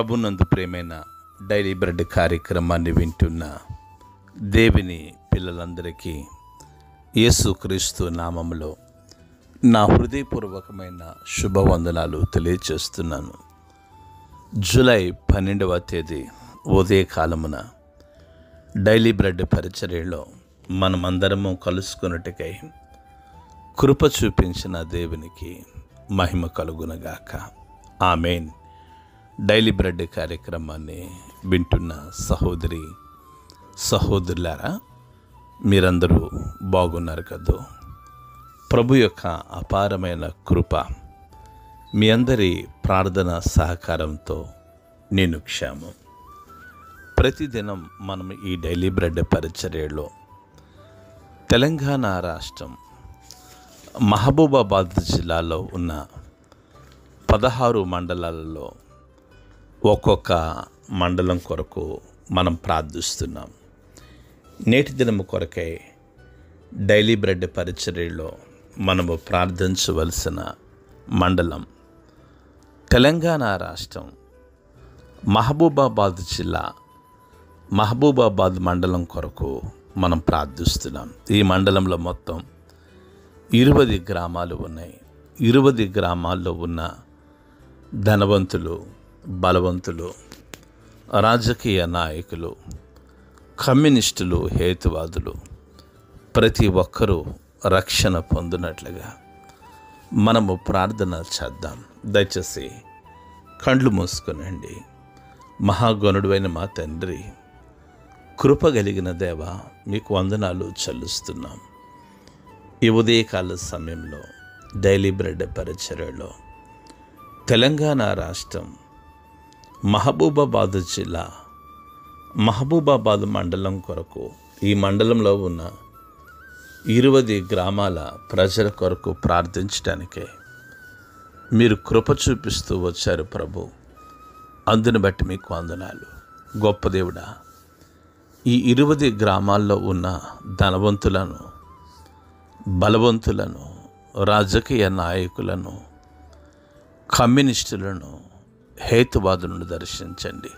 ప్రభునందు ప్రియమైన daily bread కార్యక్రమాన్ని వింటున్న దేవుని పిల్లలందరికీ యేసుక్రీస్తు నామములో నా హృదయపూర్వకమైన శుభవందనాలు తెలియచేస్తున్నాను. జూలై 12వ తేదీ ఉదయకాలమున డైలీ బ్రెడ్ పరిచర్యలో మనమందరము కలుసుకున్నట్టుకై కృప చూపించిన దేవునికి మహిమ కలుగునగాక. ఆమేన్. డైలీ బ్రెడ్ కార్యక్రమాన్ని వింటున్న సహోదరి సహోదరులారా, మీరందరూ బాగున్నారు కదూ? ప్రభు యొక్క అపారమైన కృప మీ అందరి ప్రార్థన సహకారంతో నేను క్షేమం. ప్రతిదినం మనం ఈ డైలీ బ్రెడ్ పరిచర్యలో తెలంగాణ రాష్ట్రం మహబూబాబాద్ జిల్లాలో ఉన్న 16 మండలాలలో ఒక్కొక్క మండలం కొరకు మనం ప్రార్థిస్తున్నాం. నేటి దినము కొరకై డైలీ బ్రెడ్ పరిచర్యలో మనము ప్రార్థించవలసిన మండలం తెలంగాణ రాష్ట్రం మహబూబాబాద్ జిల్లా మహబూబాబాద్ మండలం కొరకు మనం ప్రార్థిస్తున్నాం. ఈ మండలంలో మొత్తం 20 గ్రామాలు ఉన్నాయి. 20 గ్రామాల్లో ఉన్న ధనవంతులు, బలవంతులు, రాజకీయ నాయకులు, కమ్యూనిస్టులు, హేతువాదులు ప్రతి ఒక్కరూ రక్షణ పొందినట్లుగా మనము ప్రార్థన చేద్దాం. దయచేసి కండ్లు మూసుకునండి. మహాగణుడైన మా తండ్రి, కృప కలిగిన దేవ, మీకు వందనాలు చెల్లిస్తున్నాం. ఈ ఉదయకాల సమయంలో డైలీ బ్రెడ్ పరిచర్యలో తెలంగాణ రాష్ట్రం మహబూబాబాద్ జిల్లా మహబూబాబాద్ మండలం కొరకు, ఈ మండలంలో ఉన్న 20 గ్రామాల ప్రజల కొరకు ప్రార్థించడానికే మీరు కృప చూపిస్తూ వచ్చారు ప్రభు. అందుని బట్టి మీకు వందనాలు. గొప్ప దేవుడా, ఈ 20 గ్రామాల్లో ఉన్న ధనవంతులను, బలవంతులను, రాజకీయ నాయకులను, కమ్యూనిస్టులను, హేతువాదులను దర్శించండి.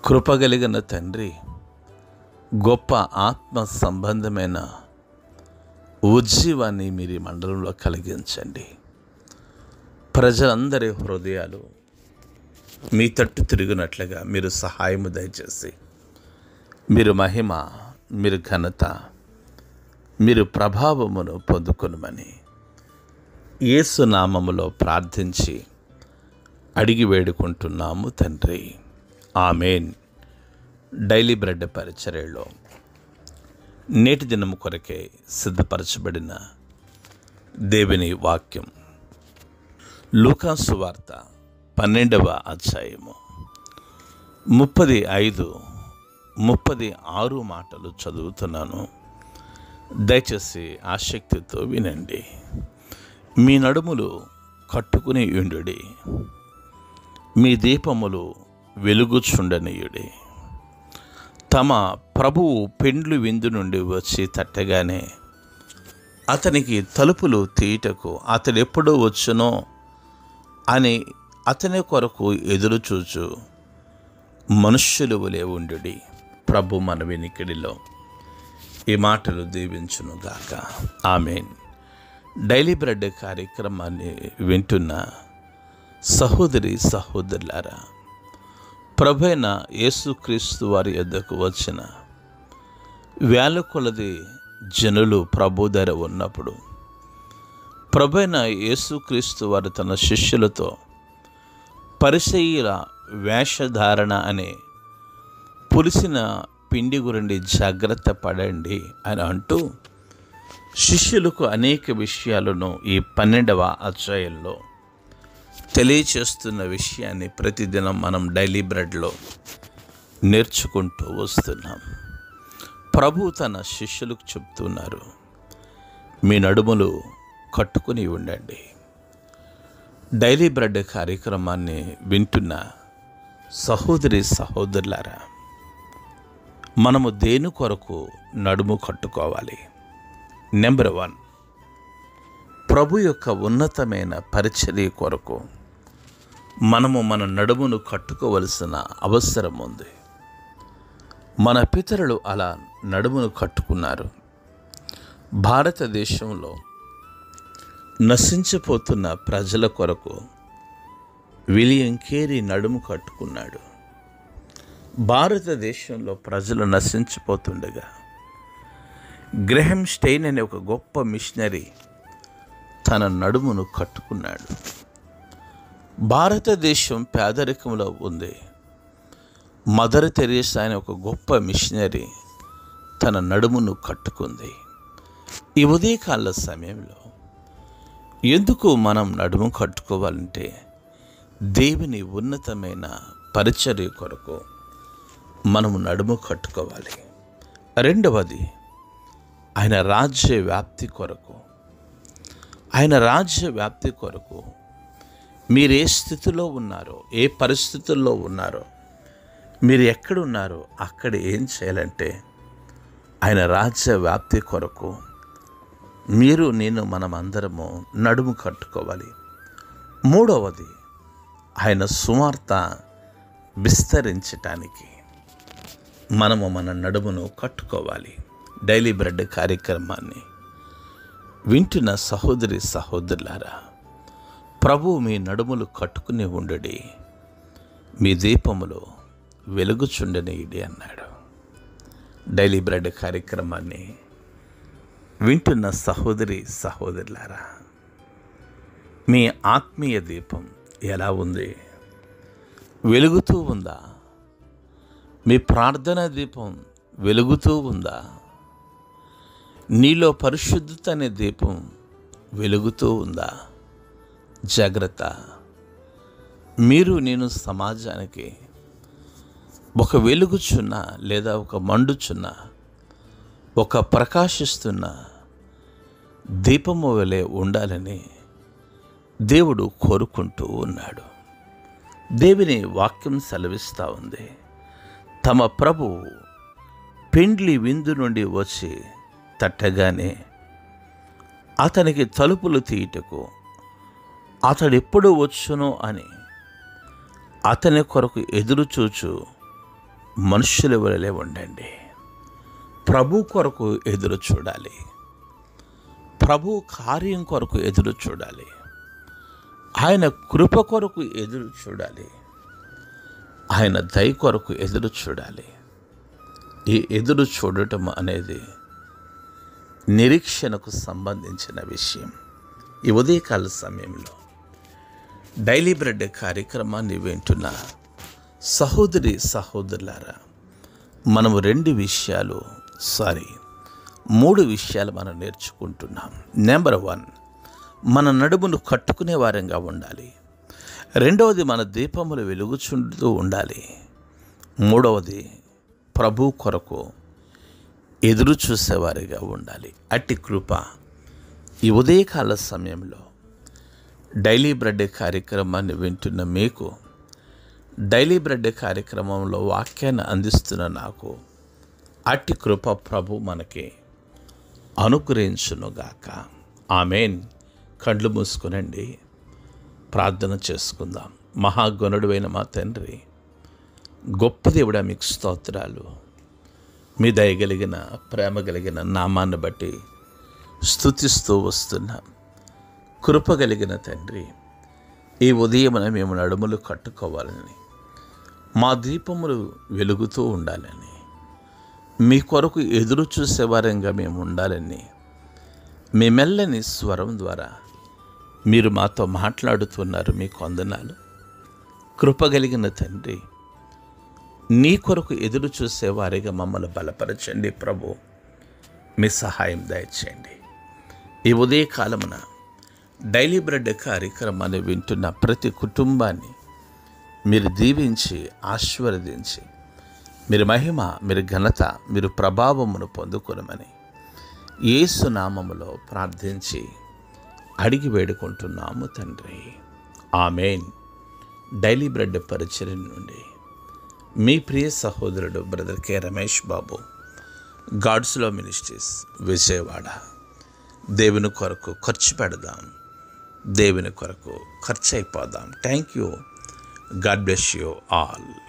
కృపగలిగిన తండ్రి, గొప్ప ఆత్మ సంబంధమైన ఉజ్జీవాన్ని మీరు ఈ మండలంలో కలిగించండి. ప్రజలందరి హృదయాలు మీ తట్టు తిరిగినట్లుగా మీరు సహాయము దయచేసి, మీరు మహిమ, మీరు ఘనత, మీరు ప్రభావమును పొందుకొనుమని యేసు నామములో ప్రార్థించి అడిగి వేడుకుంటున్నాము తండ్రి. ఆమేన్. డైలీ బ్రెడ్ పరిచర్యలో నేటి దినము కొరకే సిద్ధపరచబడిన దేవుని వాక్యం లూకా సువార్త 12వ అధ్యాయము 35, 36 మాటలు చదువుతున్నాను. దయచేసి ఆసక్తితో వినండి. మీ నడుములు కట్టుకుని యుండుడి, మీ దీపములు వెలుగుచుండనీయుడి. తమ ప్రభువు పెండ్లు విందు నుండి వచ్చి తట్టగానే అతనికి తలుపులు తీయటకు అతడెప్పుడూ వచ్చునో అని అతని కొరకు ఎదురు చూచు మనుష్యులు వలె ఉండుడి. ప్రభు మన వినికిడిలో ఈ మాటలు దీవించునుగాక. ఆమేన్. డైలీ బ్రెడ్ కార్యక్రమాన్ని వింటున్న సహోదరి సహోదరులారా, ప్రభువైన యేసుక్రీస్తు వారి యొద్దకు వచ్చిన వేల కొలది జనులు ప్రభు దగ్గర ఉన్నప్పుడు ప్రభువైన యేసుక్రీస్తు వారు తన శిష్యులతో పరిసయ్యుల వేషధారణ అనే పులిసిన పిండి గురించి జాగ్రత్త పడండి అని అంటూ శిష్యులకు అనేక విషయాలను ఈ 12వ అధ్యాయంలో తెలియచేస్తున్న విషయాన్ని ప్రతిదినం మనం డైలీ బ్రెడ్లో నేర్చుకుంటూ వస్తున్నాం. ప్రభు తన శిష్యులకు చెప్తున్నారు, మీ నడుములు కట్టుకుని ఉండండి. డైలీ బ్రెడ్ కార్యక్రమాన్ని వింటున్న సహోదరి సహోదరులారా, మనము దేని కొరకు నడుము కట్టుకోవాలి? నెంబర్ 1, ప్రభు యొక్క ఉన్నతమైన పరిచర్య కొరకు మనము మన నడుమును కట్టుకోవలసిన అవసరం ఉంది. మన పితరులు అలా నడుమును కట్టుకున్నారు. భారతదేశంలో నశించిపోతున్న ప్రజల కొరకు విలియం కేరీ నడుము కట్టుకున్నాడు. భారతదేశంలో ప్రజలు నశించిపోతుండగా గ్రహం స్టెయిన్ అనే ఒక గొప్ప మిషనరీ తన నడుమును కట్టుకున్నాడు. భారతదేశం పేదరికంలో ఉంది. మదర్ తెరేసా అనే ఒక గొప్ప మిషనరీ తన నడుమును కట్టుకుంది. ఈ ఉదయకాల సమయంలో ఎందుకు మనం నడుము కట్టుకోవాలంటే దేవుని ఉన్నతమైన పరిచర్య కొరకు మనము నడుము కట్టుకోవాలి. రెండవది ఆయన రాజ్య వ్యాప్తి కొరకు. ఆయన రాజ్య వ్యాప్తి కొరకు మీరు ఏ స్థితిలో ఉన్నారో, ఏ పరిస్థితుల్లో ఉన్నారో, మీరు ఎక్కడున్నారో అక్కడ ఏం చేయాలంటే ఆయన రాజ్య వ్యాప్తి కొరకు నేను మనమందరము నడుము కట్టుకోవాలి. మూడవది ఆయన సువార్త విస్తరించటానికి మనము మన నడుమును కట్టుకోవాలి. డైలీ బ్రెడ్ కార్యక్రమాన్ని వింటున్న సహోదరి సహోదరులారా, ప్రభు మీ నడుములు కట్టుకుని ఉండుడి, మీ దీపములో వెలుగుచుండనీయుడి అన్నాడు. డైలీ బ్రెడ్ కార్యక్రమాన్ని వింటున్న సహోదరి సహోదరులారా, మీ ఆత్మీయ దీపం ఎలా ఉంది? వెలుగుతూ ఉందా? మీ ప్రార్థనా దీపం వెలుగుతూ ఉందా? నీలో పరిశుద్ధత అనే దీపం వెలుగుతూ ఉందా? జాగ్రత్త. నేను సమాజానికి ఒక వెలుగుచున్న లేదా ఒక మండుచున్న ఒక ప్రకాశిస్తున్న దీపము వలె ఉండాలని దేవుడు కోరుకుంటూ ఉన్నాడు. దేవుని వాక్యం సెలవిస్తూ ఉంది. తమ ప్రభు పెండ్లి విందు నుండి వచ్చి తట్టగానే అతనికి తలుపులు తీయుటకు అతడెప్పుడు వచ్చునో అని అతని కొరకు ఎదురుచూచు మనుష్యుల వలె ఉండండి. ప్రభు కొరకు ఎదురు చూడాలి. ప్రభు కార్యం కొరకు ఎదురు చూడాలి. ఆయన కృప కొరకు ఎదురు చూడాలి. ఆయన దయ కొరకు ఎదురు చూడాలి. ఈ ఎదురు చూడటం అనేది నిరీక్షణకు సంబంధించిన విషయం. ఈ ఉదయకాల సమయంలో డైలీ బ్రెడ్ కార్యక్రమాన్ని వింటున్న సహోదరి సహోదరులారా, మనము 3 విషయాలు మనం నేర్చుకుంటున్నాం. నెంబర్ 1, మన నడుమును కట్టుకునే వారంగా ఉండాలి. రెండవది, మన దీపములు వెలుగుచుంటూ ఉండాలి. మూడవది, ప్రభు కొరకు ఎదురు చూసేవారిగా ఉండాలి. అట్టి కృప ఈ ఉదయకాల సమయంలో డైలీ బ్రెడ్ కార్యక్రమాన్ని వింటున్న మీకు, డైలీ బ్రెడ్ కార్యక్రమంలో వాక్యాన్ని అందిస్తున్న నాకు అట్టి కృప ప్రభు మనకి అనుగ్రహించునుగాక. ఆమేన్. కళ్ళు మూసుకునండి, ప్రార్థన చేసుకుందాం. మహాగణుడైన మా తండ్రి, గొప్ప దేవుడా, మీకు స్తోత్రాలు. మీ దయగలిగిన ప్రేమ కలిగిన నామాన్ని బట్టి స్తుతిస్తూ వస్తున్నాం. కృప కలిగిన తండ్రి, ఈ ఉదయమున మేము నడుములు కట్టుకోవాలని, మా దీపములు వెలుగుతూ ఉండాలని, మీ కొరకు ఎదురు చూసేవారంగా మేము ఉండాలని మీ మెల్లని స్వరం ద్వారా మీరు మాతో మాట్లాడుతున్నారు. మీకు వందనాలు. కృపగలిగిన తండ్రి, నీ కొరకు ఎదురు చూసేవారిగా మమ్మల్ని బలపరచండి ప్రభు. మీ సహాయం దయచేయండి. ఈ ఉదయకాలమున డైలీ బ్రెడ్ కార్యక్రమాన్ని వింటున్న ప్రతి కుటుంబాన్ని మీరు దీవించి ఆశీర్వదించి మీరు మహిమ, మీరు ఘనత, మీరు ప్రభావమును పొందుకొనమని యేసు నామములో ప్రార్థించి అడిగి వేడుకుంటున్నాము తండ్రి. ఆమేన్. డైలీ బ్రెడ్ పరిచర్య నుండి మీ ప్రియ సహోదరుడు brother K Ramesh Babu, God's love ministries, Vijayawada. దేవుని కొరకు ఖర్చు పెడదాం, దేవుని కొరకు ఖర్చు అయిపోదాం. Thank you. God bless you all.